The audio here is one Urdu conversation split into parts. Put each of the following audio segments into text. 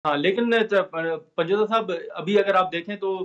ہاں، لیکن پنجوتا صاحب ابھی اگر آپ دیکھیں تو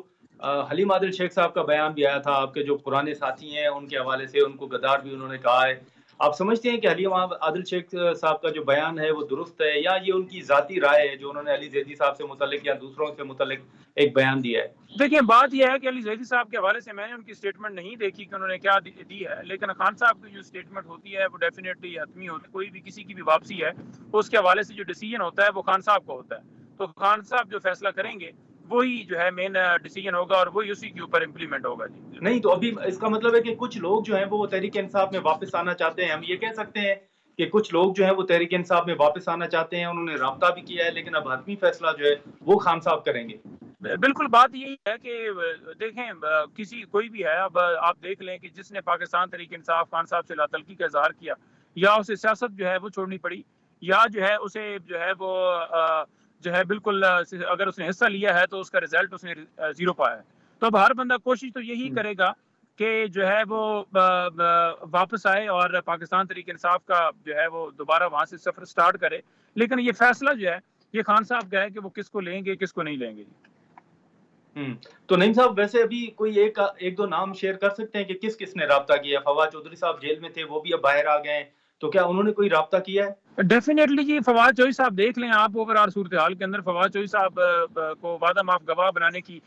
حلیم عادل شیخ صاحب کا بیان بھی آیا تھا، آپ کے جو پرانے ساتھی ہیں ان کے حوالے سے، ان کو غدار بھی انہوں نے کہا ہے۔ آپ سمجھتے ہیں کہ حلیم عادل شیخ صاحب کا جو بیان ہے وہ درست ہے، یا یہ ان کی ذاتی رائے ہے جو انہوں نے علی زیدی صاحب سے متعلق یا دوسروں سے متعلق ایک بیان دیا ہے؟ دیکھیں بات یہ ہے کہ علی زیدی صاحب کے حوالے سے میں نے ان کی اسٹیٹمنٹ نہیں دیکھی کہ انہوں نے کیا دی ہے، لیکن خان صاحب کی جو اسٹیٹمنٹ ہوتی ہے وہ ڈیفینیٹلی حتمی ہوتی ہے۔ کوئی بھی کسی کی بھی واپسی ہے اس کے حوالے سے جو ڈیسیجن ہوتا ہے وہ خان صاحب کا ہوتا ہے، تو خان صاحب جو فیصلہ کریں گے وہی جو ہے مین ڈیسیجن ہوگا اور وہی اسی کے اوپر امپلیمنٹ ہوگا۔ جی نہیں تو ابھی اس کا مطلب ہے کہ کچھ لوگ جو ہیں وہ تحریک انصاف میں واپس آنا چاہتے ہیں، ہم یہ کہہ سکتے ہیں کہ کچھ لوگ جو ہیں وہ تحریک انصاف میں واپس آنا چاہتے ہیں، انہوں نے رابطہ بھی کیا ہے، لیکن اب حتمی فیصلہ جو ہے وہ خان صاحب کریں گے؟ بالکل بات یہی ہے کہ دیکھیں کسی کوئی بھی ہے، اب آپ دیکھ لیں کہ جس نے پاکستان تحریک انصاف خان صاحب سے لا تلقی کا اظہار کیا، یا اسے سیاست جو ہے وہ چھوڑنی پڑی، یا جو ہے اسے جو ہے وہ جو ہے بالکل اگر اس نے حصہ لیا ہے تو اس کا رزلٹ اس نے زیرو پایا ہے۔ تو اب ہر بندہ کوشش تو یہی کرے گا کہ جو ہے وہ واپس آئے اور پاکستان تحریک انصاف کا جو ہے وہ دوبارہ وہاں سے سفر سٹارٹ کرے، لیکن یہ فیصلہ جو ہے یہ خان صاحب کا ہے کہ وہ کس کو لیں گے کس کو نہیں لیں گے۔ تو نعیم صاحب ویسے ابھی کوئی ایک دو نام شیئر کر سکتے ہیں کہ کس کس نے رابطہ کیا؟ فواد چودھری صاحب جیل میں تھے، وہ بھی اب باہر آ گئے ہیں، تو کیا انہوں نے کوئی رابطہ کیا ہے؟ ڈیفینیٹلی جی، فواد چوہدری صاحب دیکھ لیں آپ اوور صورتحال کے اندر فواد چوہدری صاحب کو وعدہ معاف گواہ بنانے کی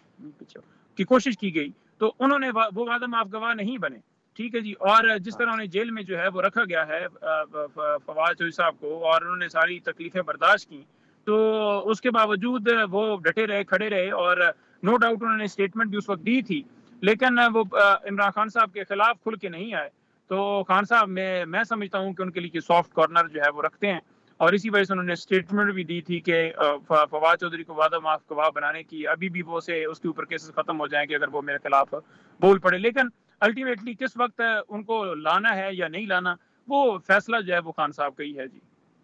کوشش کی گئی، تو انہوں نے وہ وعدہ معاف گواہ نہیں بنے، ٹھیک ہے جی۔ اور جس طرح انہیں جیل میں جو ہے وہ رکھا گیا ہے فواد چوہدری صاحب کو، اور انہوں نے ساری تکلیفیں برداشت کی، تو اس کے باوجود وہ ڈٹے رہے، کھڑے رہے، اور نو ڈاؤٹ انہوں نے اسٹیٹمنٹ بھی اس وقت دی تھی، لیکن وہ عمران خان صاحب کے خلاف کھل کے نہیں آئے۔ تو خان صاحب میں سمجھتا ہوں کہ ان کے لیے سافٹ کارنر جو ہے وہ رکھتے ہیں، اور اسی وجہ سے انہوں نے اسٹیٹمنٹ بھی دی تھی کہ فواد چودھری کو وعدہ معاف گواہ بنانے کی ابھی بھی وہ سے اس کے اوپر کیسز ختم ہو جائیں گے اگر وہ میرے خلاف بول پڑے، لیکن الٹیمیٹلی کس وقت ان کو لانا ہے یا نہیں لانا وہ فیصلہ جو ہے وہ خان صاحب کا ہی ہے۔ جی